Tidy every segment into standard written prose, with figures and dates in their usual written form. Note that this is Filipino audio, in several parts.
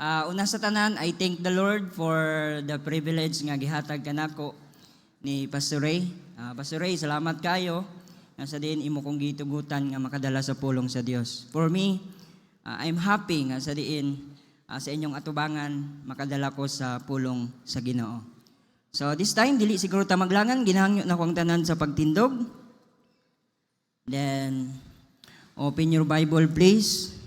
Una sa tanan, I thank the Lord for the privilege nga gihatag kanako ni Pastor Ray. Pastor Ray, salamat kayo nga sa diin imo kong gitugutan nga makadala sa pulong sa Dios. For me, I'm happy nga sa diin sa inyong atubangan makadala ko sa pulong sa Ginoo. So this time, dili siguro ta maglangan, ginahangyo na kong tanan sa pagtindog. Then, open your Bible please.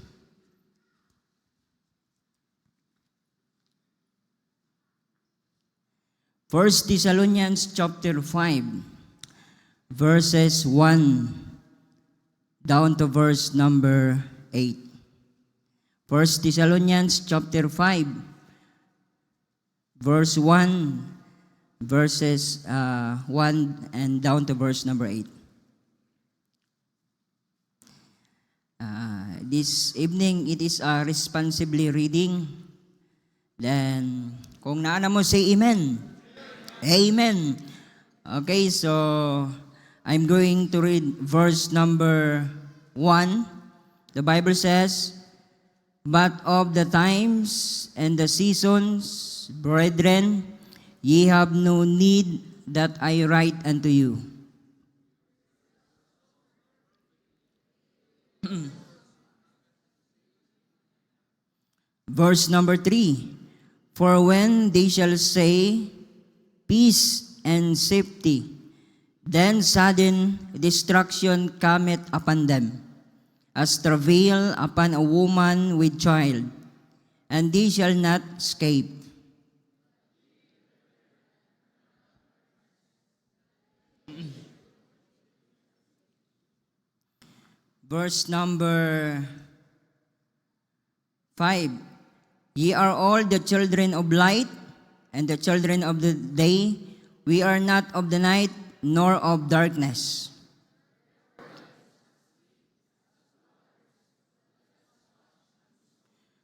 First Thessalonians chapter 5, verses 1 down to verse number 8. First Thessalonians chapter 5, verse 1, verses 1 and down to verse number 8. This evening, it is a responsibly reading. Then, kung naana mo, say amen. Amen. Okay, so I'm going to read verse number 1. The Bible says, "But of the times and the seasons, brethren, ye have no need that I write unto you." Verse number 3, "For when they shall say, peace and safety, then sudden destruction cometh upon them, as travail upon a woman with child, and they shall not escape." Verse number 5, "Ye are all the children of light, and the children of the day. We are not of the night, nor of darkness."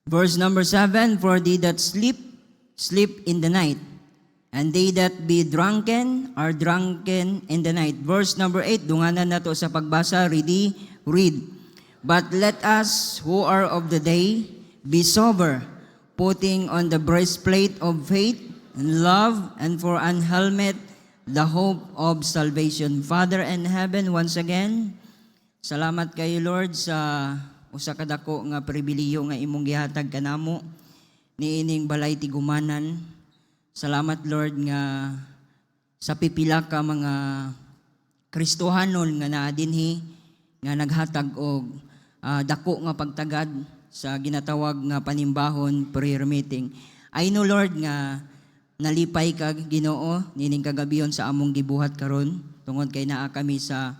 Verse number 7, "For they that sleep, sleep in the night, and they that be drunken are drunken in the night." Verse number 8, dunganan na to sa pagbasa, ready, read. "But let us who are of the day be sober, putting on the breastplate of faith, and love, and for an helmet, the hope of salvation." Father in heaven, once again, salamat kayo Lord sa usa ka dako nga pribiliyo nga imong gihatag kanamo niining balay tigumanan. Salamat Lord nga sa pipila ka mga Kristohanon nga naa dinhi nga naghatag og dako nga pagtagad sa ginatawag nga panimbahon prayer meeting. I know Lord nga nalipay ka Ginoo nining kagabiyon sa among gibuhat karon tungod kay naa kami sa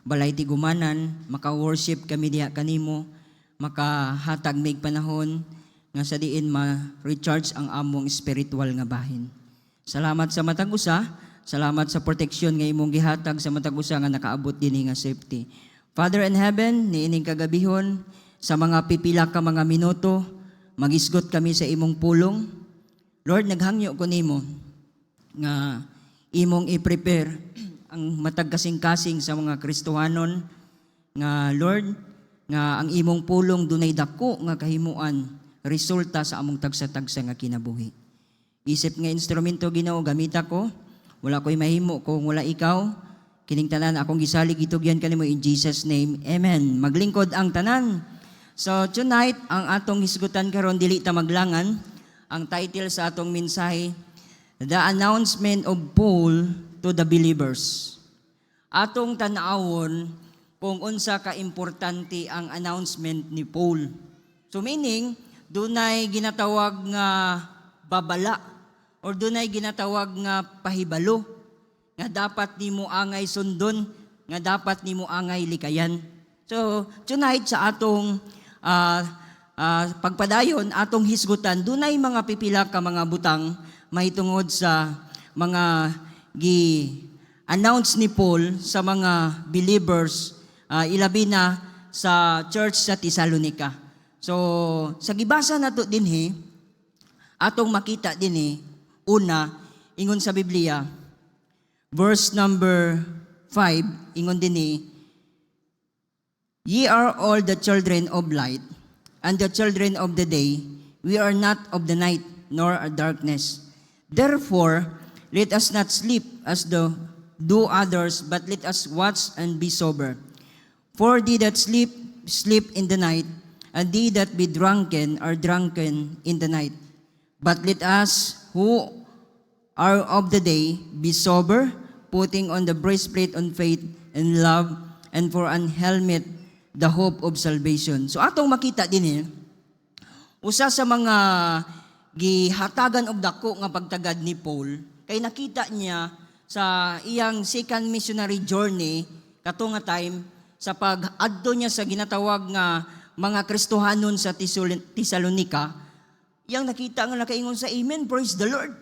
balay tigumanan, maka-worship kami diha kanimo, makahatag mig panahon nga sa diin ma-recharge ang among spiritual nga bahin. Salamat sa matag usa, salamat sa proteksyon nga imong gihatag sa matag usa nga nakaabot dinhi nga safety. Father in heaven, niining kagabihon sa mga pipila ka mga minuto, magisgot kami sa imong pulong. Lord, naghangyo ko nimo nga imong i-prepare ang matag kasing-kasing sa mga Kristohanon nga Lord, nga ang imong pulong dunay dako nga kahimuan resulta sa among tagsa-tagsa nga kinabuhi. Isip nga instrumento Ginoo gamita ko, wala ko'y mahimo kung wala ikaw. Kining tanan akong gisalig itugyan kanimo in Jesus name. Amen. Maglingkod ang tanan. So tonight ang atong hisgutan karon dili ta maglangan. Ang title sa atong mensahe, The Announcement of Paul to the Believers. Atong tan-awon kung unsa ka importante ang announcement ni Paul. So meaning, dunay ginatawag nga babala or dunay ginatawag nga pahibalo nga dapat nimo angay sundon, nga dapat nimo angay likayan. So tonight sa atong pagpadayon atong hisgutan, dunay mga pipila ka mga butang mahitungod sa mga gi-announce ni Paul sa mga believers, ilabi na sa church sa Thessalonica. So sa gibasa nato dinhi, atong makita dinhi, una ingon sa Biblia, verse number 5, ingon dinhi, "Ye are all the children of light, and the children of the day. We are not of the night, nor a darkness. Therefore, let us not sleep as do others, but let us watch and be sober. For they that sleep, sleep in the night, and they that be drunken are drunken in the night. But let us, who are of the day, be sober, putting on the breastplate on faith and love, and for an helmet, the hope of salvation. So atong makita din usa sa mga gihatagan og dako nga pagtagad ni Paul, kay nakita niya sa iyang second missionary journey kato nga time sa pag-adto niya sa ginatawag nga mga Kristohanon sa Tesalonica, iyang nakita nga nakaingon sa amen, praise the Lord.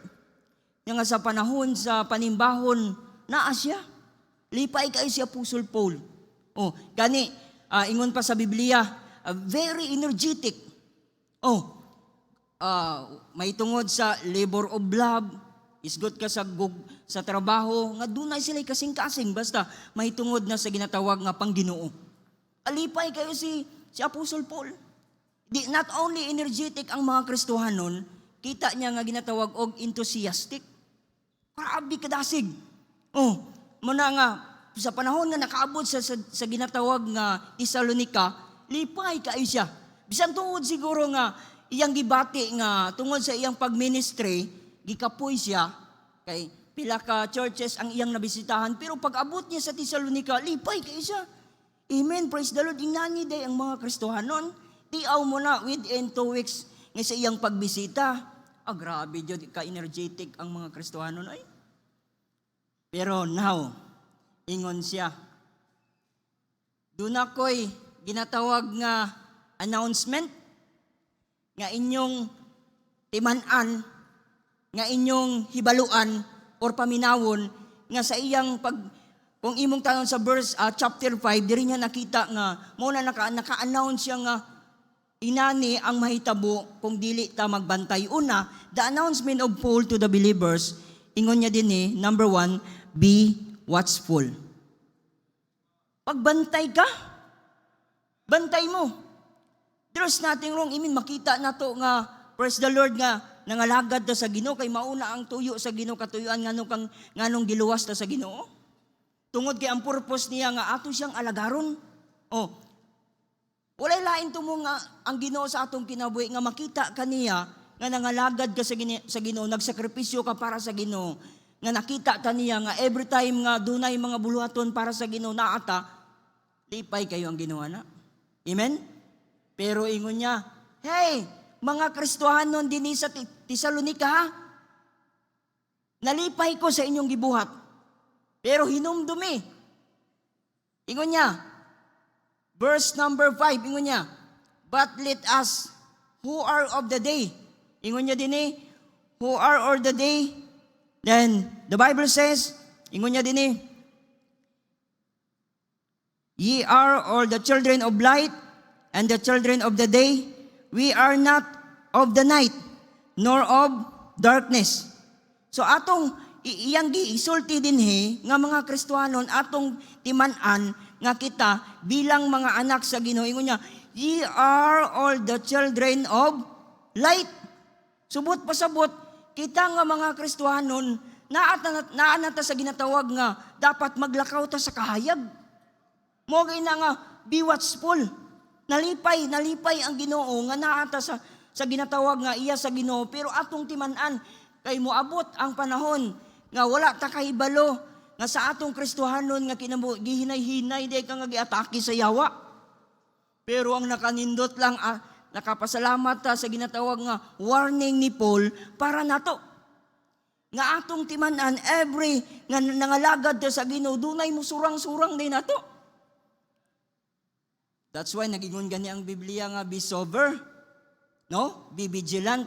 Nga sa panahon sa panimbahon naa siya. Lipay kay si Apostle Paul. Gani ingon pa sa Biblia, very energetic. May tungod sa labor of love, isgot ka sa trabaho, nga dunay sila kasing-kasing, basta may tungod na sa ginatawag nga pangginoo. Alipay kayo si Apostle Paul. Not only energetic ang mga Kristohanon, kita niya nga ginatawag og enthusiastic. Grabe kadasig. Muna nga, sa panahon nga nakaabot sa ginatawag nga Tesalonica, lipay kayo siya. Bisan tungod siguro nga iyang gibati nga tungod sa iyang pagministry, gikapoy siya kay pila ka churches ang iyang nabisitahan, pero pag abot niya sa Tesalonica, lipay kay siya. Amen, praise the Lord. Ingani day ang mga Kristohanon, tiaw mo na within 2 weeks nga sa iyang pagbisita. Grabe jud ka-energetic ang mga Kristohanon ay. Pero now, ingon siya, doon ako'y ginatawag nga announcement nga inyong timan-an, nga inyong hibaluan or paminawon nga sa iyang kung imong tanong sa verse chapter 5, diri niya nakita nga muna naka-announce siya nga inani ang mahitabo kung dili ta magbantay. Una, the announcement of Paul to the believers, ingon niya din number 1, be watchful. Pagbantay ka, bantay mo. There's nothing wrong. Makita na to nga, praise the Lord nga, nangalagad ta sa Ginoo kay mauna ang tuyo sa Ginoo, katuyuan nganong giluwas ta sa Ginoo. Tungod kay ang purpose niya nga ato siyang alagaron. Walay lain tumo nga ang Ginoo sa atong kinabuhi nga makita kaniya nga nangalagad ka sa Ginoo, nagsakripisyo ka para sa Ginoo, nga nakita kaniya nga every time nga dunay mga buluhaton para sa Ginoo naata, lipay kayo ang Ginoo na. Amen? Pero ingon niya, hey, mga Kristohanon din sa Tesalonica, nalipay ko sa inyong gibuhat. Pero hinumdumi. Ingon niya, verse number 5, ingon niya, but let us, who are of the day, ingon niya din who are of the day, then the Bible says, ingon niya din ye are all the children of light, and the children of the day, we are not of the night, nor of darkness. So atong iyang giisulti din nga mga Kristohanon, atong timan-an nga kita bilang mga anak sa Ginoo. Ingon niya, ye are all the children of light. Subot pasabot, kita nga mga Kristohanon, naanata sa ginatawag nga, dapat maglakaw ta sa kahayag. Mogay na nga, be watchful. Nalipay ang Ginoo nga naata sa ginatawag nga iya sa Ginoo, pero atong timan-an kay moabot ang panahon nga wala ta kahibalo nga sa atong Kristohanon nga gihinay-hinay day ka nga giatake sa yawa. Pero ang nakanindot lang nakapasalamat ta sa ginatawag nga warning ni Paul para nato. Nga atong timan-an every nga nangalagad ta sa Ginoo, dunay mo surang-surang din nato. That's why nagingon gani ang Biblia nga be sober, no? Be vigilant.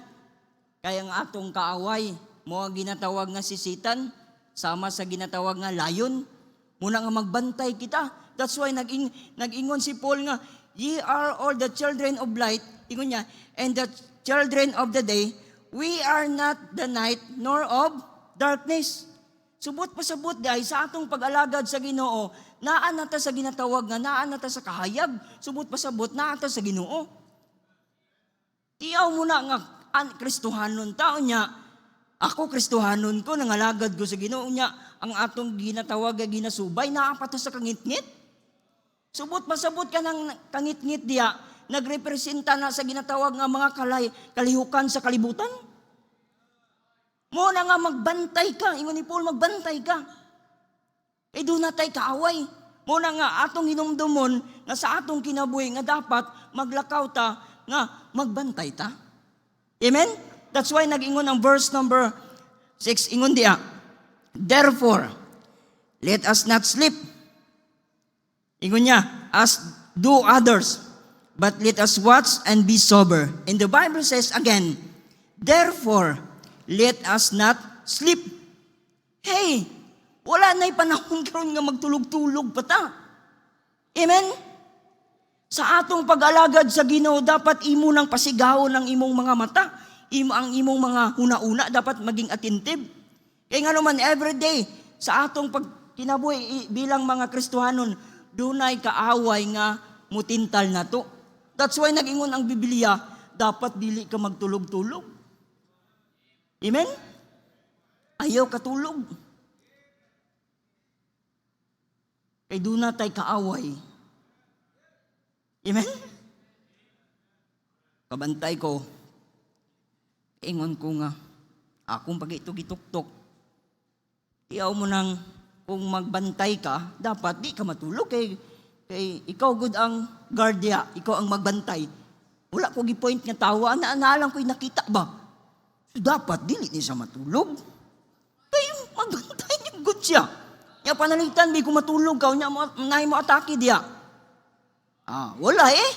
Kaya nga atong kaaway mo ang ginatawag nga si Satan, sama sa ginatawag nga layon, muna nga magbantay kita. That's why nag-ingon si Paul nga, ye are all the children of light, ingon niya, and the children of the day, we are not the night nor of darkness. Subot pasabot dahil sa atong pag-alagad sa Ginoo, naan nata sa ginatawag nga, naan nata sa kahayag, subot pasabot, naan nata sa Ginoo. Tiyaw mo na nga, Kristohanon tao niya. Ako Kristohanon ko, nangalagad ko sa Ginoo niya. Ang atong ginatawag, ginasubay, naapato sa kangit-ngit. Subot pasabot ka ng kangit-ngit diya, nagrepresenta na sa ginatawag nga mga kalihukan sa kalibutan. Mo na nga magbantay ka, ingon ni Paul, magbantay ka. E doon na tayo kaaway. Mo na nga atong hinumdumon nga sa atong kinabuhi nga dapat maglakaw ta nga magbantay ta. Amen? That's why nag-ingon ang verse number 6, ingon diya, therefore, let us not sleep. Ingon niya, as do others, but let us watch and be sober. And the Bible says again, therefore, let us not sleep. Hey, wala na'y panahon karon nga magtulog-tulog pa ta. Amen? Sa atong pag-alagad sa Ginoo, dapat imo nang pasigawon ang imong mga mata. Ang imong mga huna-una dapat maging attentive. Kaya nga naman, everyday, sa atong pagkinabuhi bilang mga Kristohanon, dunay kaaway nga mutintal na to. That's why nag-ingon ang Biblia, dapat dili ka magtulog-tulog. Amen? Ayaw katulog. Kay duna tay kaaway. Amen? Kabantay ko, ingon ko nga, akong pag-itog-ituktok, iyaw mo nang kung magbantay ka, dapat di ka matulog kay ikaw good ang guardia, ikaw ang magbantay. Wala ko gi-point nga tawa, naalang ko'y nakita ba? So, dapat dili ni siya matulog. Kaya magbantay niya good siya. Nga panalitan, di ko matulog ka, nahi mo atake diya. Wala eh.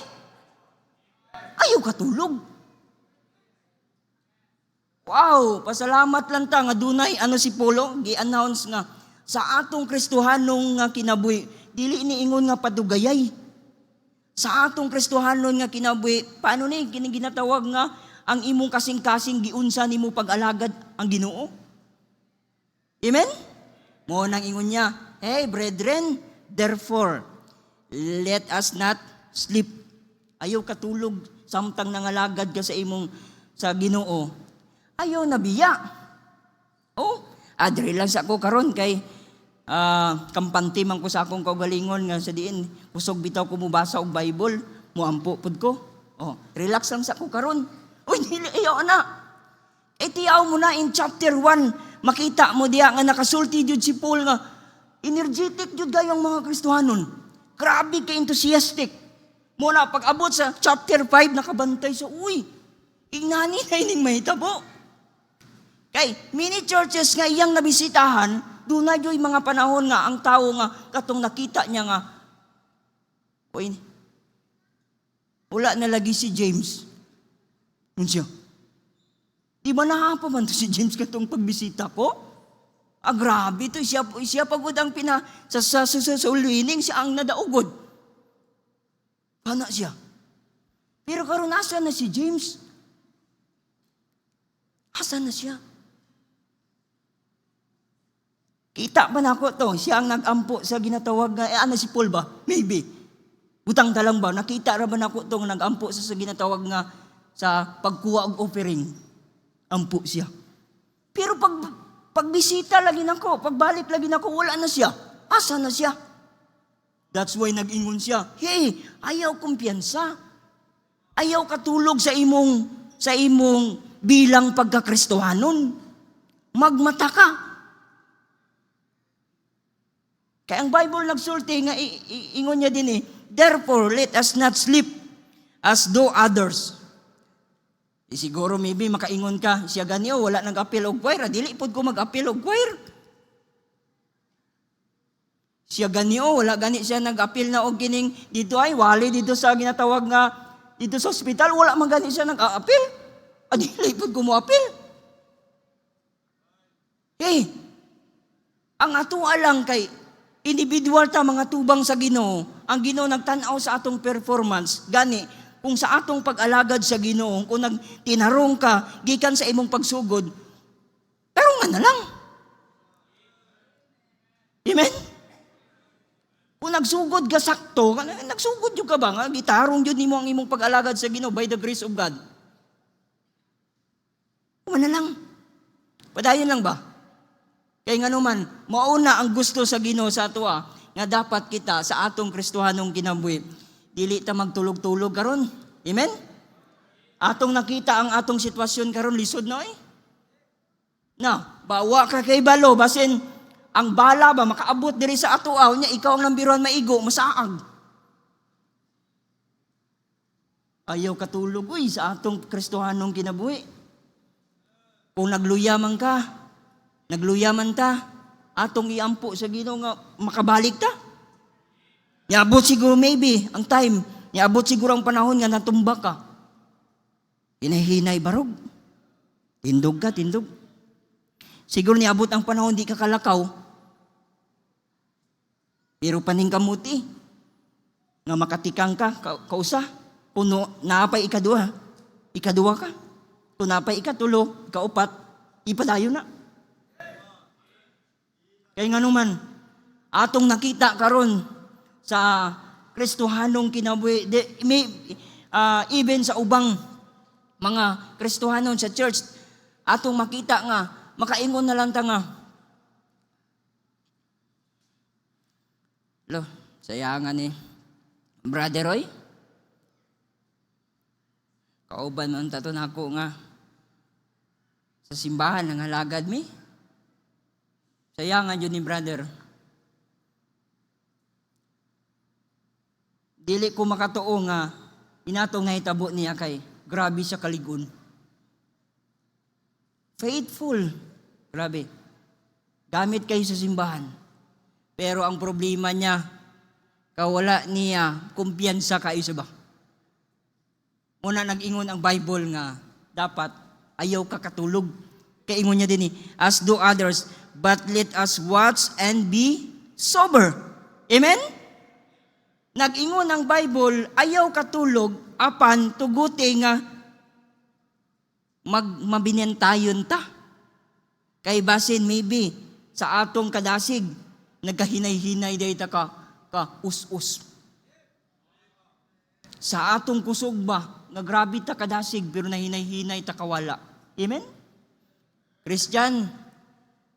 Ayaw katulog. Wow, pasalamat lang ta nga dunay si Polo gi-announce nga sa atong Kristohanong nga kinabuhi dili niingon nga padugayay. Sa atong Kristohanon nga kinabuhi, paano ni ginatawag nga ang imong kasing-kasing giunsa nimo pag-alagad ang Ginoo? Amen? Mo nang ingon niya, hey brethren, therefore let us not sleep. Ayaw katulog samtang nangalagad ka sa Ginoo. Ayaw nabiya. Adre lang sa ako karon kay kampanti man ko sa akong kaugalingon nga sa diin kusog bitaw ko mubasa og Bible, muampo pud ko. Relax lang sa ako karon. Uy, dili ayaw na. Tiyaw mo na in chapter 1, makita mo diya nga nakasulti jud si Paul nga energetic jud gayong mga Kristohanon. Grabe ka enthusiastic. Muna pag abot sa chapter 5 nakabantay sa ingani na ining mahitabo. Kay, many churches nga iyang nabisitahan, doon na yung mga panahon nga, ang tao nga, katong nakita niya nga, wala na lagi si James. Yun siya. Di ba nahapa man to si James katong pagbisita ko? Grabe to, siya pagod ang sa ulwining, siya ang nadaugod. Pana siya. Pero karon nasa na si James? Asa na siya? Kita ba na ako to? Siya ang nag-ampo sa ginatawag nga, si Paul ba? Maybe. Butang talang ba? Nakita ra ba na ako to nga nag-ampo sa ginatawag nga sa pagkuha og offering? Ampo siya. Pero pagbisita lagi nako, pagbalik lagi nako, wala na siya. Asa na siya? That's why nag-ingon siya, hey, ayaw kumpiyansa. Ayaw katulog sa imong bilang pagkakristohanon. Magmata ka. Kaya ang Bible nagsulti nga ingon niya din therefore let us not sleep as do others. Siguro maybe makaingon ka, siya ganiyo wala nag-appeal og choir, dili pud ko mag-appeal og choir. Siya ganiyo wala gani siya nag-appeal na og kining dito ay wali dito sa ginatawag nga dito sa ospital wala man gani siya nag-appeal. Dili pud ko mo appeal. Ang ato alang kay individual ta mga tubang sa Ginoo, ang Ginoo nagtan-aw sa atong performance, gani, kung sa atong pag-alagad sa Ginoo, kung tinarong ka, gikan sa imong pagsugod, pero nga na lang. Amen? Kung nagsugod ka sakto, nagsugod yun ka ba nga, gitarong yun nimo ang imong pag-alagad sa Ginoo by the grace of God. na lang. Padayon lang ba? Kaya nga naman, mauna ang gusto sa Ginoo sa ato nga dapat kita sa atong Kristohanong kinabuhi, dili ta magtulog-tulog karon. Amen? Atong nakita ang atong sitwasyon karon, lisod na Na, bawa ka kay balo, basin ang bala ba makaabot diri sa ato nya ikaw ang nambiron maigo, masaag. Ayaw katulog sa atong Kristohanong kinabuhi. Kung nagluyaman ta, atong iampo sa Ginoo nga makabalik ta. Niabot siguro maybe ang time, niabot siguro ang panahon nga natumba ka. Hinahinay barog. Tindog. Siguro niabot ang panahon di ka kalakaw. Pero paning kamuti nga makatikang ka kausa. Puno naapay ikaduha ka. Kung naapay ikatulo, ikaupat, ipadayo na. Kaya nga naman, atong nakita karon sa Kristohanong kinabuhi, even sa ubang mga Kristohanon sa church, atong makita nga, makaingon na lang ta nga. Sayangan ni Brother Roy. Kauban man tato nako nga sa simbahan ng halagad mi. Sayangan yun ni brother. Dili ko makatuo nga inatong nahitabo niya kay grabe sa kaligon. Faithful. Grabe. Gamit kayo sa simbahan. Pero ang problema niya, kawala niya kumpiyansa kayo sa ba. Muna nag-ingon ang Bible nga dapat ayaw ka katulog. Kaingon niya din as do others, but let us watch and be sober. Amen? Nag-ingon ang Bible, ayaw katulog, apan tuguti nga mabinentayon ta. Kay basin maybe sa atong kadasig, nagkahinay-hinay day ta ka us-us. Sa atong kusog ba, nagrabi ta kadasig pero nahinay-hinay ta kawala. Amen? Christian,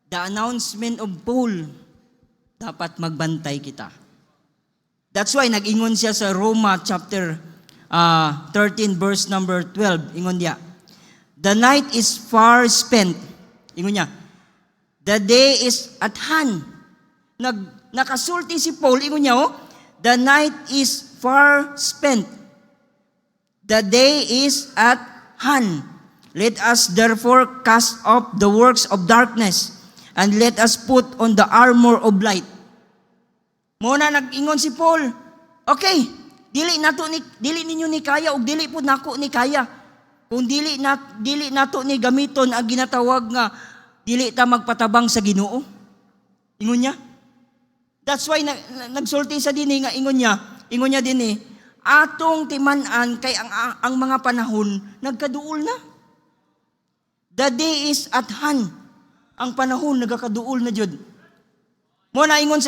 the announcement of Paul, dapat magbantay kita. That's why nag-ingon siya sa Roma chapter 13 verse number 12. Ingon niya, the night is far spent. Ingon niya, the day is at hand. Nakasulti si Paul, ingon niya, the night is far spent. The day is at hand. Let us therefore cast off the works of darkness and let us put on the armor of light. Muna nag-ingon si Paul, okay, dili ninyo ni kaya ug dili pud nako ni kaya. Kung dili nato ni gamiton ang ginatawag nga dili ta magpatabang sa Ginoo. Ingon niya. That's why nagsulti sa dinhi nga ingon niya dinhi, atong timan-an kay ang mga panahon nagkaduol na. The day is at hand. Ang panahon nagakaduol na jud. Mo na ingon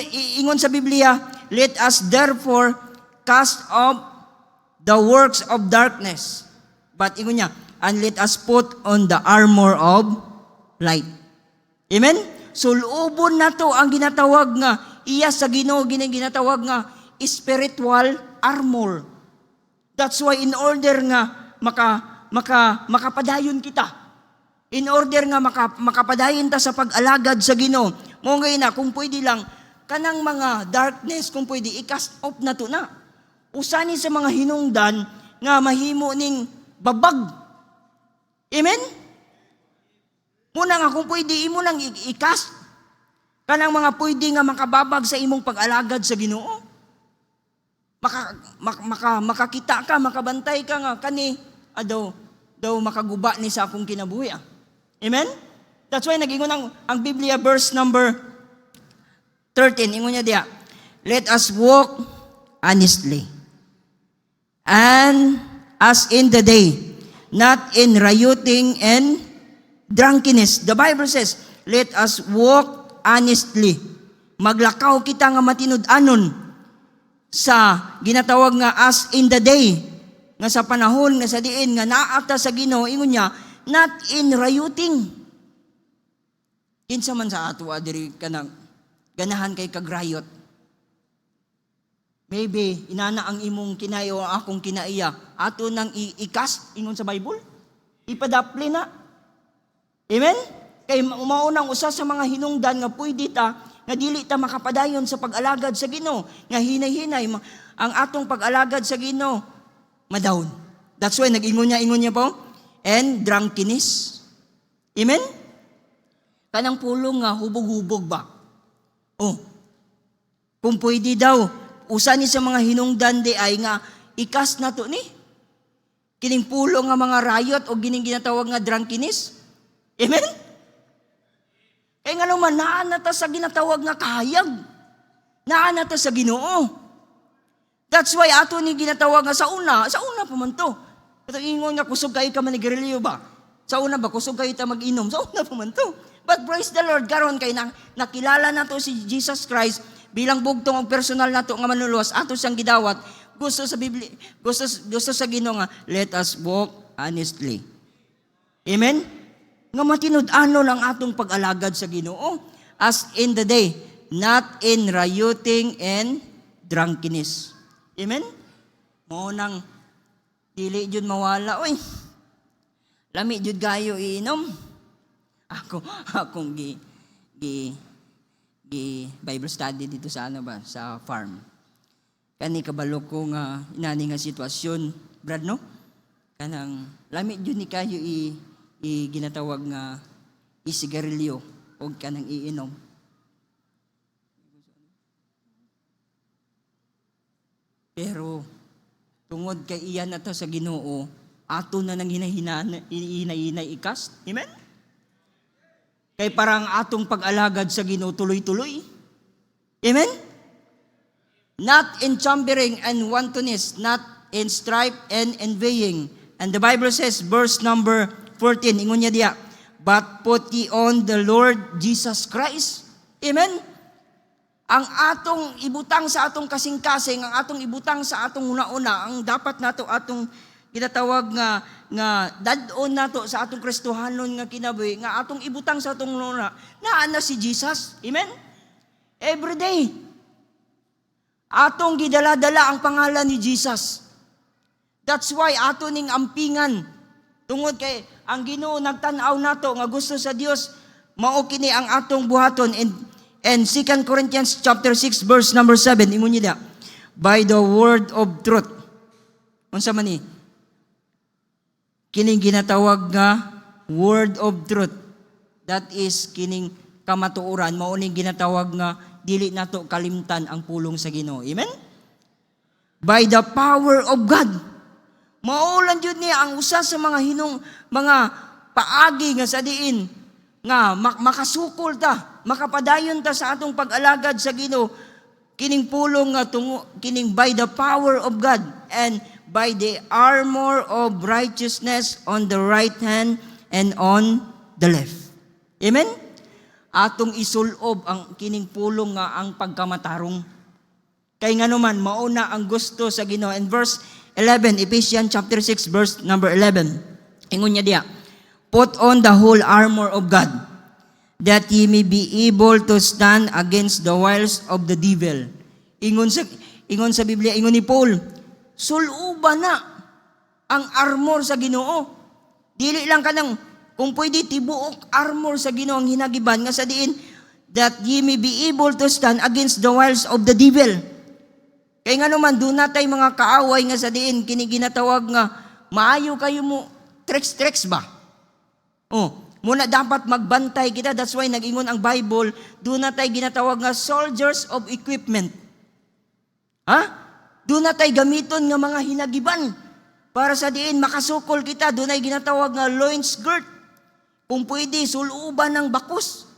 sa Biblia, let us therefore cast off the works of darkness. But ingon niya, and let us put on the armor of light. Amen? So luobon na to ang ginatawag nga iya sa Ginoo ginatawag nga spiritual armor. That's why in order nga makapadayon kita, in order nga makapadayon ta sa pag-alagad sa Ginoo, mo ngayon na kung pwede lang kanang mga darkness kung pwede i-cast off na to na. Usani sa mga hinungdan nga mahimo ning babag. Amen? Muna nga kung pwede imo nang i-cast kanang mga pwede nga makababag sa imong pag-alagad sa Ginoo. Makakita ka, makabantay ka nga kani daw makaguba ni sa akong kinabuhi. Amen? That's why nag-ingon ang Biblia verse number 13, ingon niya diya, let us walk honestly and as in the day, not in rioting and drunkenness. The Bible says, let us walk honestly. Maglakaw kita nga matinud-anon sa ginatawag nga as in the day, nga sa panahon nga sa diin nga naata sa Ginoo, ingon niya, not in rioting. Kinsa man sa ato diri kanang ganahan kay kagrayot. Maybe inana ang imong kinayo ang akong kinaiya. Ato nang ikas ingon sa Bible. Ipadapli na. Amen? Kay maunang usa sa mga hinungdan nga pwede ta nga dili ta makapadayon sa pag-alagad sa Ginoo, nga hinay-hinay ang atong pag-alagad sa Ginoo madawon. That's why ingon niya po, and drunkenness. Amen? Kanang pulong nga hubog-hubog ba? Oh. Kung pwede daw, usa ni sa mga hinungdan di ay nga ikas na to ni. Kining pulong nga mga riot o gining ginatawag nga drunkenness. Amen? Kaya nga naman, naan na ta sa ginatawag nga kahayag. Naan na ta sa Ginoo. That's why ato ni ginatawag nga sa una pa man to. Ito ingon nga kusog kayo ka manigarilyo ba? Sa una ba, kusog kayo ta mag-inom? Sa una pa man to. But praise the Lord, karon kay nakilala na to si Jesus Christ bilang bugtong og personal na to nga manuluwas, ato siyang gidawat. Gusto sa Biblia, gusto sa Ginoo nga, let us walk honestly. Amen? Nga matinud-ano lang atong pag-alagad sa Ginoo as in the day, not in rioting and drunkenness. Amen? Mo nang dili jud mawala oy. Lami jud gayo iinom. Akong Bible study dito sa sa farm. Kani kabalo ko nga inani nga sitwasyon, brad no? Kanang lami jud ni kayo ginatawag nga isigarilyo o kanang iinom. Pero tungod kay iyan na to sa Ginoo, ato na nang hinay-hinay ikas. Amen? Kay parang atong pag-alagad sa Ginoo tuloy-tuloy. Amen? Not in chambering and wantonness, not in strife and envying. And the Bible says, verse number 14, ingon niya diya, but put ye on the Lord Jesus Christ. Amen? Ang atong ibutang sa atong kasing-kasing, ang atong ibutang sa atong una-una, ang dapat nato atong ginatawag nga dad-on nato sa atong Kristohanon nga kinabuhi, nga atong ibutang sa atong una, naa na si Jesus. Amen? Every day, atong gidala-dala ang pangalan ni Jesus. That's why ato ning ampingan, tungod kay ang Ginoo nagtan-aw nato nga gusto sa Dios mao kini ang atong buhaton. And 2 Corinthians chapter 6 verse number 7 ingon niya, by the word of truth. Unsa man ni? Kining ginatawag nga word of truth. That is kining kamatuoran, mao ning ginatawag nga dili nato kalimtan ang pulong sa Ginoo. Amen? By the power of God. Maulan jud niya ang usa sa mga mga paagi nga sa diin nga makasukol ta, makapadayon ta sa atong pag-alagad sa Ginoo, kining pulong nga kining by the power of God and by the armor of righteousness on the right hand and on the left. Amen? Atong isulob ang kining pulong nga ang pagkamatarong. Kay nganuman mauna ang gusto sa Ginoo. And verse 11, Ephesians chapter 6 verse number 11. Ingon niya diya, put on the whole armor of God, that ye may be able to stand against the wiles of the devil. Ingon sa Biblia, ingon ni Paul, suluba na ang armor sa Ginoo. Dili lang kanang kung pwede tibuok armor sa Ginoo ang hinagiban nga sa diin, that ye may be able to stand against the wiles of the devil. Kaya nga naman, doon natay mga kaaway nga sa diin, kiniginatawag nga, maayo kayo mo, tricks ba? Muna dapat magbantay kita, that's why nag-ingon ang Bible, doon natay ginatawag nga soldiers of equipment. Doon natay gamiton nga mga hinagiban, para sa diin, makasukol kita, doon ay ginatawag nga loins girt, kung pwede, suluban ng bakos.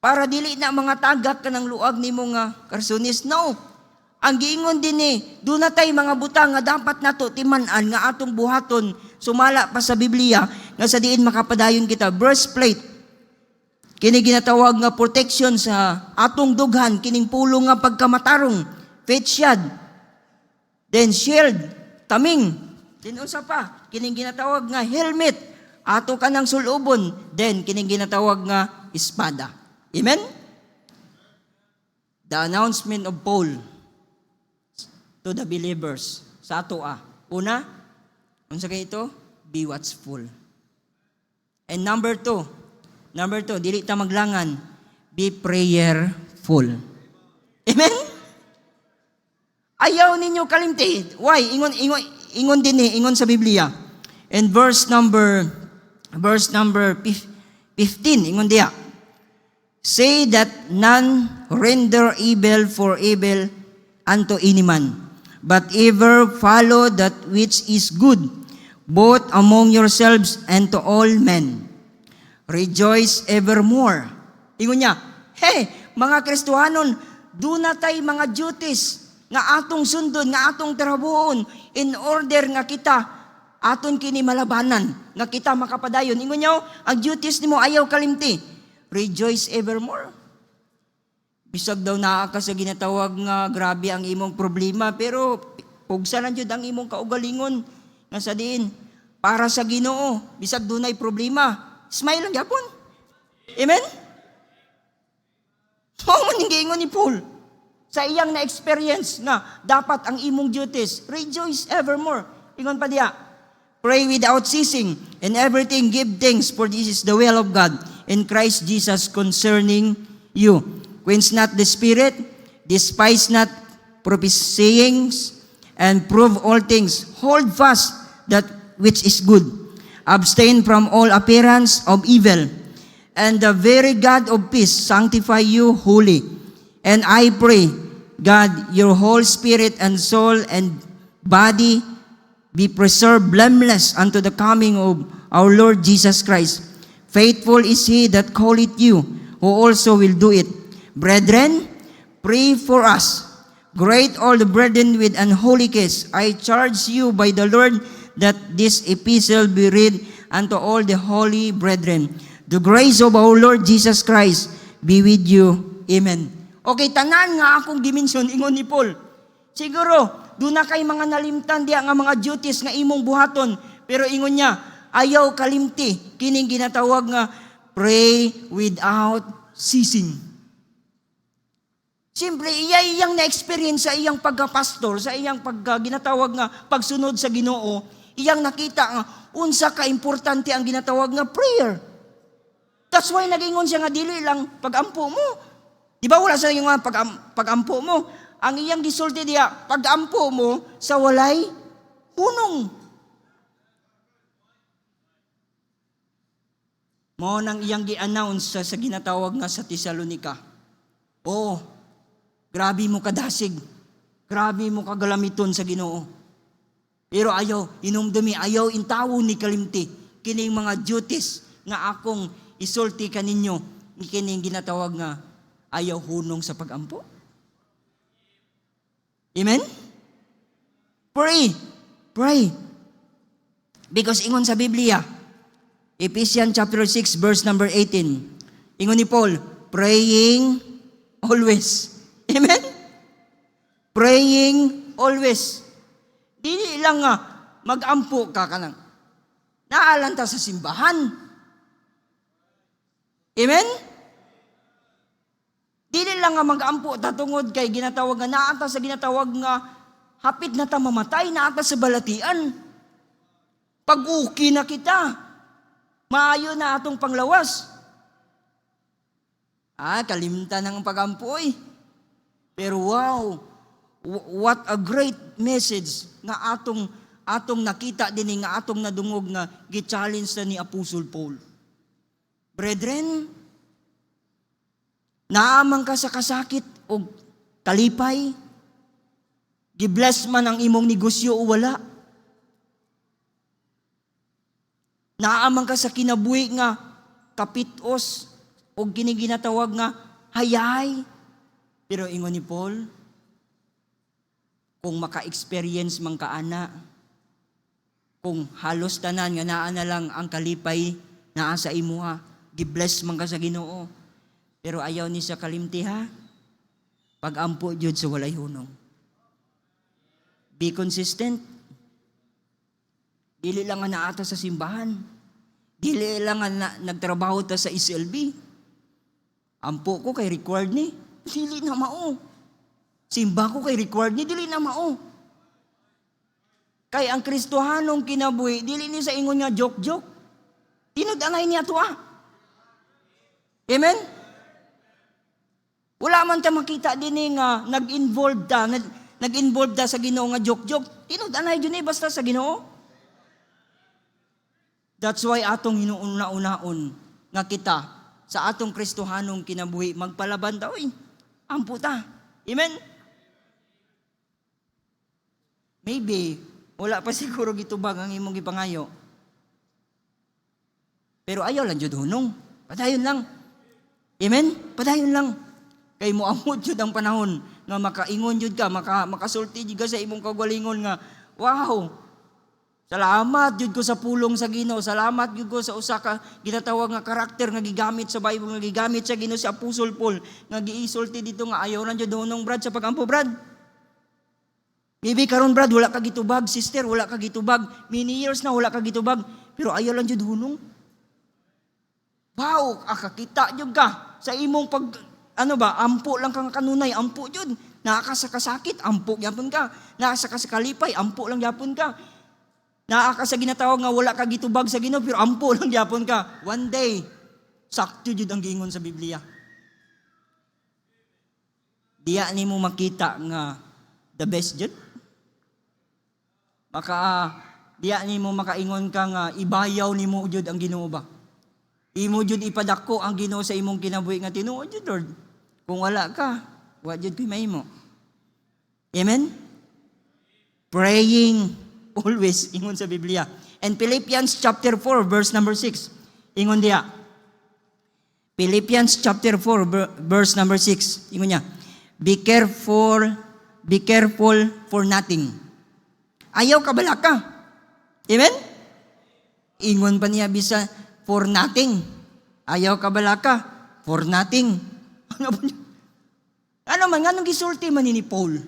Para dili na mga tagak ka ng luag ni mo nga karsunis. No. Ang giingon din doon na tayo mga butang nga dapat nato timan-an nga atong buhaton, sumala pa sa Biblia, nga sa diin makapadayon kita. Breastplate. Kini ginatawag nga protection sa atong dughan, kining pulong nga pagkamatarong. Faith shod. Then shield. Taming. Then usa pa, kining ginatawag nga helmet, ato ka ng sulubon, then kining ginatawag nga espada. Amen? The announcement of Paul to the believers sa ato Una, unsa kay ito? Be watchful. And number two, dili ta maglangan, be prayerful. Amen? Ayaw ninyo kalimti. Why? Ingon din sa Biblia. And verse number 15, ingon diya. Say that none render evil for evil unto any man, but ever follow that which is good, both among yourselves and to all men. Rejoice evermore. Ingon niya, hey, mga Kristohanon, duna tay mga duties nga atong sundon, nga atong trabuhon, in order nga kita aton kini malabanan, nga kita makapadayon. Ingon niya, ang duties nimo ayaw kalimti. Rejoice evermore. Bisag daw naa ka sa ginatawag nga grabe ang imong problema, pero pugsa lang jud ang imong kaugalingon nga sa diin para sa Ginoo. Bisag dunay problema, smile lang gyapon. Amen? Mao man ingon ni Paul sa iyang na-experience nga dapat ang imong duties, rejoice evermore. Ingon pa diya, pray without ceasing, and everything give thanks, for this is the will of God in Christ Jesus concerning you. Quench not the spirit, despise not prophesyings, and prove all things. Hold fast that which is good. Abstain from all appearance of evil, and the very God of peace sanctify you wholly. And I pray, God, your whole spirit and soul and body be preserved blameless unto the coming of our Lord Jesus Christ. Faithful is he that calleth you, who also will do it. Brethren, pray for us. Great all the burden with unholy kiss. I charge you by the Lord that this epistle be read unto all the holy brethren. The grace of our Lord Jesus Christ be with you. Amen. Okay, tanan nga akong dimension, ingon ni Paul. Siguro, doon na kay mga nalimtan diya nga mga duties nga imong buhaton. Pero ingon niya, ayaw kalimti. Kining ginatawag nga, pray without ceasing. Siyempre, iyang na-experience sa iyang pagka-pastor, sa iyang ginatawag nga pagsunod sa Ginoo, iyang nakita nga, unsa ka-importante ang ginatawag nga prayer. That's why nag-ingon siya nga, dili lang pag-ampo mo. Di ba wala sa iyong pag-ampo mo? Ang iyang gisulti diya, pag-ampo mo sa walay hunong. Mo nang iyang gi-announce sa ginatawag nga sa Tesalonica. Oh, grabe mo kadasig. Grabe mo kagalamiton sa Ginoo. Pero ayaw, inumdumi, ayaw intawo ni kalimti. Kining mga duties nga akong isulti kaninyo, kining ginatawag nga ayaw hunong sa pag-ampo. Amen? Pray. Pray. Because ingon sa Biblia, Ephesians chapter 6 verse number 18, ingon ni Paul, praying always. Amen? Praying always. Dili lang nga mag-ampo ka kanang naalanta sa simbahan. Amen? Dili lang nga mag-ampo tatungod kay ginatawag nga naata sa ginatawag nga hapit na ta mamatay, naata sa balatian. Pag-uki na kita, maayo na atong panglawas. Kalimtan ng pag-ampoy. Pero wow, what a great message nga atong nakita din nga atong nadungog nga gi-challenge na ni Apostle Paul. Brethren, naamang ka sa kasakit o kalipay, gibless man ang imong negosyo o wala. Naamang ka sa kinabuhi nga kapitos o giniginatawag nga hayay. Pero ingon ni Paul, kung maka-experience man ka ana, kung halos tanan nga naa na lang ang kalipay naa sa imuha, gibless man ka sa Ginoo. Pero ayaw ni sa kalimti ha, pag-ampo jud sa walay hunong. Be consistent. Dili lang nga naata sa simbahan. Dili lang nga nagtrabaho ta sa SLB. Ampo ko kay required ni, dili na mao. Simba ko kay required ni, dili na mao. Kay ang Kristohanong kinabuhi, dili ni sa ingon nga joke-joke. Tinud-angay niya to Amen? Wala man ta makita din nga nag-involve ta sa Ginoo nga joke-joke. Tinud-angay yun basta sa Ginoo. That's why atong hinuuna-unaon nga kita sa atong Kristohanong kinabuhi magpalaban ta, ampo ta. Amen? Maybe, wala pa siguro gitubag ang imong gipangayo. Pero ayaw lang jud hunong. Padayon lang. Amen? Padayon lang. Kay moamot jud ang panahon nga makaingon jud ka, makasulti jud ka sa imong kagalingon nga, wow, salamat jud ko sa pulong sa Ginoo. Salamat jud ko sa usa ka ginatawag nga karakter nga gigamit sa Bible, nga gigamit sa Ginoo si Apostol Paul, nga giisulti dito nga ayaw ra jud hunong brad sa pagampo brad. Maybe karon brad wala ka gitubag, sister wala ka gitubag, many years na wala ka gitubag, pero ayaw lang jud hunong. Wow, akakita jud ka sa imong ampo lang kang kanunay, ampo jud. Nakakasakasakit, ampo gyapon ka. Nakasakasakalipay, ampo lang gyapon ka. Sa ginatawag nga wala ka gitubag sa Ginoo pero ampo lang gyapon ka. One day, sakto jud ang giingon sa Biblia. Diya nimo makita nga the best jud. Diya nimo makaingon ka nga ibayaw nimo jud ang Ginoo ba. Imo jud ipadako ang Ginoo sa imong kinabuhi nga tinuod jud Lord. Kung wala ka, wa jud koy mahimo. Amen? Praying always, ingon sa Biblia. And Philippians chapter 4, verse number 6. Ingon diya. Philippians chapter 4, verse number 6. Ingon niya. Be careful for nothing. Ayaw ka bala ka. Amen? Ingon pa niya bisa, for nothing. Ayaw ka bala ka. For nothing. Ano man, anong gisulti man ni Paul?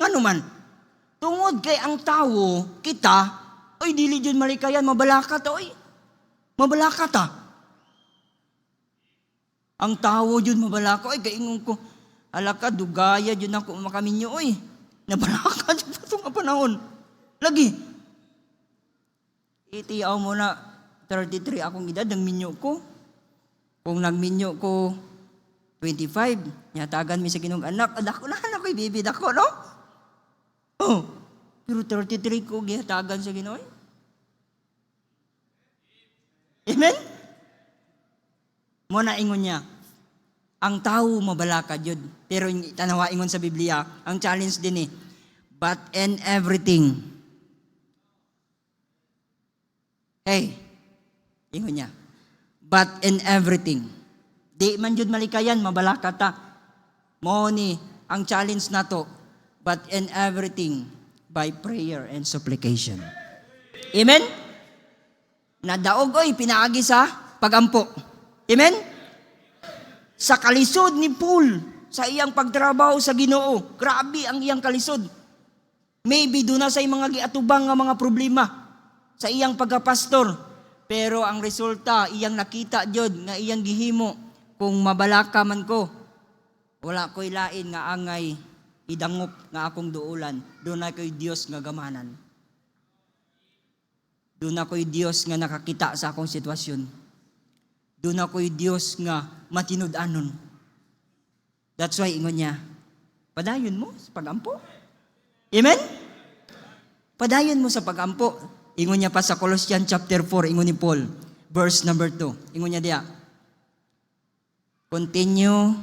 Ano man? Tungod kay ang tao, kita, dili dyan malikayan, mabalaka ta, mabalaka ta. Ang tao dyan mabalaka, kaingon ko, alaka, dugaya dyan ako makaminyo, nabalaka dyan pa itong panahon. Lagi, itiyaw mo na, 33 akong edad, ang minyo ko. Kung nagminyo ko, 25, nyatagan mi sa Ginoong anak ko'y bibid ako, no? Pero 33 ko gihatagan sa Ginoo. Amen? Mo na ingon niya, ang tao mabalaka jud. Pero tanawa ingon sa Biblia, ang challenge din but in everything. Ingon niya, but in everything. Di man jud malikayan, mabalaka ta. Mo ni ang challenge nato, but in everything by prayer and supplication. Amen? Nadaog pinaagi sa pagampo. Amen? Sa kalisod ni Paul, sa iyang pagtrabaho sa Ginoo, grabe ang iyang kalisod. Maybe doon na sa mga giatubang nga mga problema sa iyang pagkapastor. Pero ang resulta, iyang nakita jud nga iyang gihimo, kung mabalaka man ko, wala ko'y lain nga angay idangop nga akong duulan. Doon na ko'y Diyos nga gamanan. Doon na ko'y Diyos nga nakakita sa akong sitwasyon. Doon na ko'y Diyos nga matinud-anon. That's why ingon niya, padayon mo sa pagampo. Amen? Padayon mo sa pagampo. Ingon niya pa sa Colossians chapter 4, ingon ni Paul, verse number 2. Ingon niya diya, continue.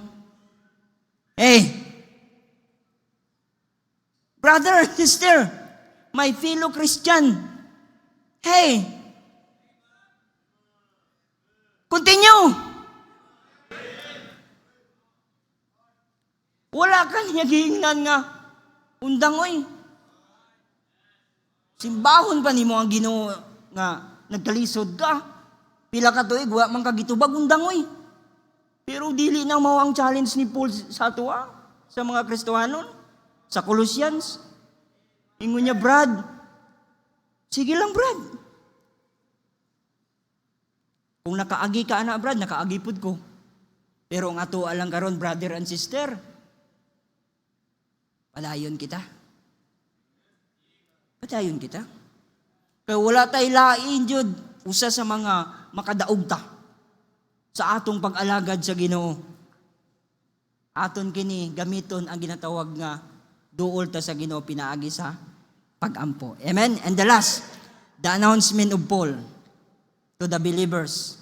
Brother, sister, my fellow Christian, continue. Wala ka niya giingnan nga, undangoy. Simbahon pa ni mo ang Ginoo nga nagkalisod ka. Pila ka tuig, wa man kagitubag undangoy. Pero dili na mao ang challenge ni Paul sa atua, sa mga Kristohanon, sa Colossians. Ingon niya, Brad, Sige lang, Brad. Kung nakaagi ka, ana, Brad, nakaagi pud ko. Pero ang ato alang karon, brother and sister, padayon kita. Padayon kita. Kaya wala tay lain, Jud, usa sa mga makadaog ta sa atong pag-alagad sa Ginoo. Aton kini gamiton ang ginatawag nga duol ta sa Ginoo pinaagi sa pag-ampo. Amen? And the last, the announcement of Paul to the believers,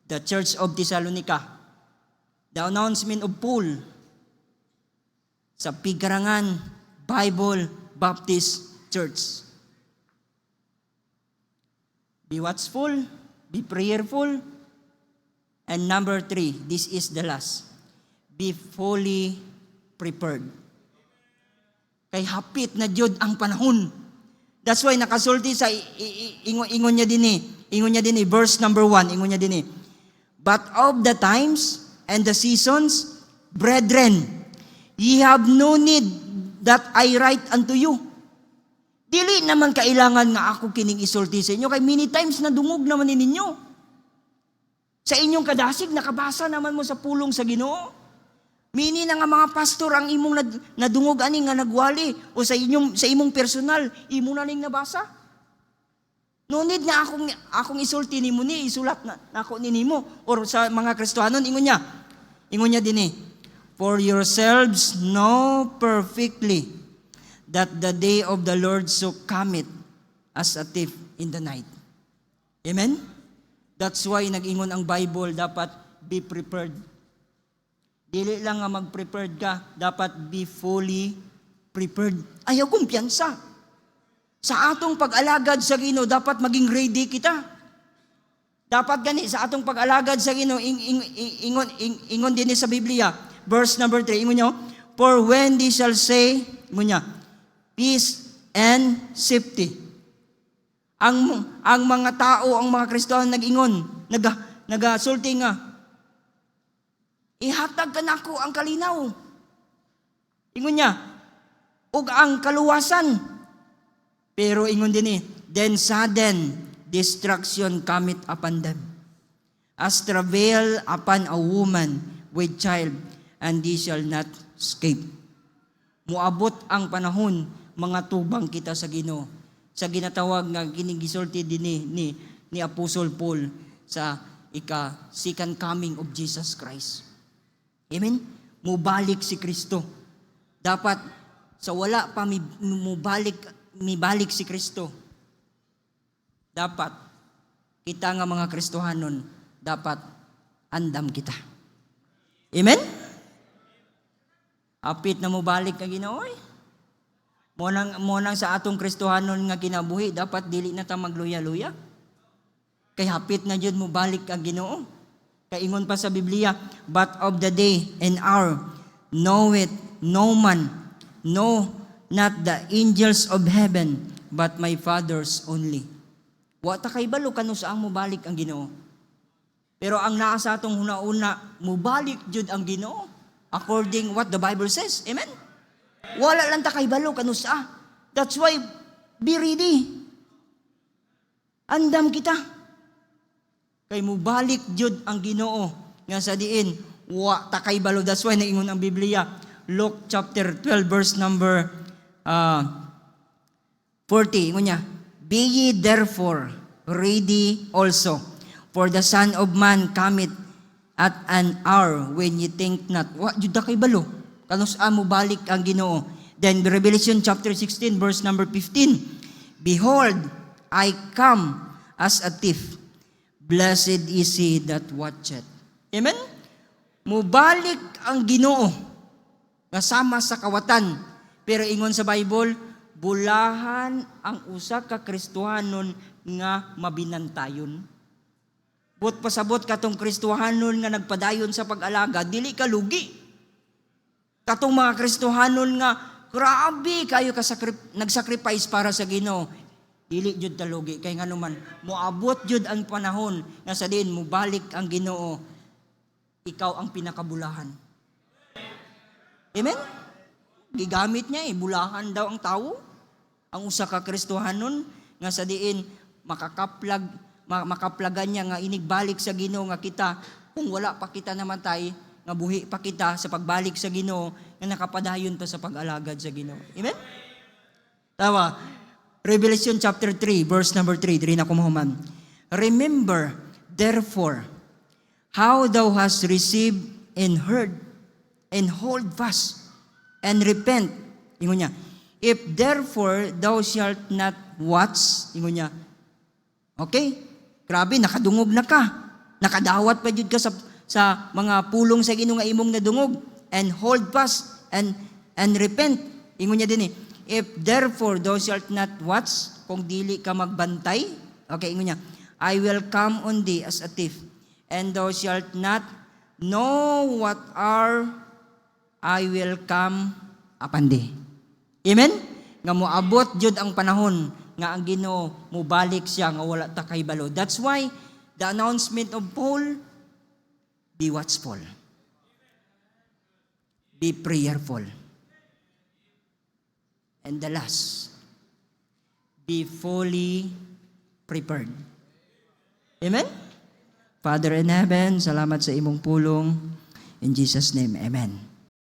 the Church of Thessalonica. The announcement of Paul sa Pigarangan Bible Baptist Church. Be watchful, be prayerful, and number 3, this is the last, be fully prepared. Kay hapit na jud ang panahon. That's why nakasulti sa ingon niya din verse number 1, ingon niya din but of the times and the seasons, brethren, ye have no need that I write unto you. Dili naman kailangan nga ako kining isulti sa inyo, kay many times na dungog naman ninyo. Sa inyong kadasig, nakabasa naman mo sa pulong sa Ginoo. Mini na nga mga pastor ang imong nadungog ani nga nagwali o sa imong personal, imo na ning nabasa. No need nga akong isulti nimo ni isulat na ako ninimo or sa mga Kristohanon ingon niya dinhi, for yourselves know perfectly that the day of the Lord so cometh as a thief in the night. Amen? That's why nag-ingon ang Bible, dapat be prepared. Dili lang nga mag-prepared ka, dapat be fully prepared. Ayaw kumpiyansa. Sa atong pag-alagad sa Ginoo, dapat maging ready kita. Dapat gani sa atong pag-alagad sa Ginoo, ingon din sa Biblia, verse number 3, ingon nyo, for when they shall say, ingon niya, peace and safety. Ang mga tao, ang mga Kristohan nag-ingon, nagasulti nga, ihatag ka nako ang kalinaw. Ingon niya, ug ang kaluwasan. Pero ingon din then sudden destruction cometh upon them, as travail upon a woman with child, and they shall not escape. Muabot ang panahon, mga tubang kita sa Ginoo. Sa ginatawag nga ginigisulti din ni Apostle Paul sa second coming of Jesus Christ. Amen? Mubalik si Kristo. Dapat sa wala pa mibalik si Kristo. Dapat kita nga mga Kristohanon, dapat andam kita. Amen? Apit na mubalik ka Ginoo. Monang sa atong Kristohanon nga kinabuhi, dapat dili na ta magluya-luya. Kay hapit na jud mubalik ka Ginoo. Kaingon pa sa Biblia, but of the day and hour knoweth no man, no, not the angels of heaven, but my Father's only. Wa ta kay balo kanu saang mubalik ang Ginoo. Pero ang naa sa atong huna-una, mubalik jud ang Ginoo according what the Bible says. Amen? Wala lang ta kay balo kanu saa. That's why be ready. Andam kita. Kay mubalik jud ang Ginoo nga sa diin wa ta kay balo. That's why naingon ang Biblia, Luke chapter 12 verse number 40, ingon niya, be ye therefore ready also, for the Son of Man cometh at an hour when ye think not. Wa jud ta kay balo kanus mo balik ang Ginoo. Then Revelation chapter 16 verse number 15, behold, I come as a thief. Blessed is he that watcheth. Amen? Mubalik ang Ginoo kasama sa kawatan. Pero ingon sa Bible, bulahan ang usa ka Kristohanon nga mabinantayon. But pasabot katong Kristohanon nga nagpadayon sa pag-alaga, dili ka lugi. Katong mga Kristohanon nga grabe kayo nagsacrifice para sa Ginoo, dili jud ta lugi kay nganuman moabot jud ang panahon nga sa diin mubalik ang Ginoo, ikaw ang pinakabulahan. Amen? Gigamit niya bulahan daw ang tao, ang usa ka Kristohanon nga sa diin makaplagan niya nga inigbalik sa Ginoo nga kita kung wala pa kita namatay nga buhi pa kita sa pagbalik sa Ginoo nga nakapadayon pa sa pag-alagad sa Ginoo. Amen? Tawa, Revelation chapter 3, verse number 3, diri na ko mahuman. Remember, therefore, how thou hast received and heard, and hold fast, and repent. Ingon niya, if therefore thou shalt not watch, ingon niya, okay, grabe, nakadungog na ka. Nakadawat pa jud ka sa mga pulong sa Ginoo nga imong nadungog, and hold fast, and repent. Ingon niya din if therefore thou shalt not watch, kung dili ka magbantay, okay, ingon niya, I will come on thee as a thief, and thou shalt not know what are I will come upon thee. Amen? Nga moabot jud ang panahon nga ang Ginoo mubalik siya nga wala ta kay balo. That's why the announcement of Paul, be watchful. Be prayerful. And the last, be fully prepared. Amen? Father in heaven, salamat sa imong pulong. In Jesus' name, amen.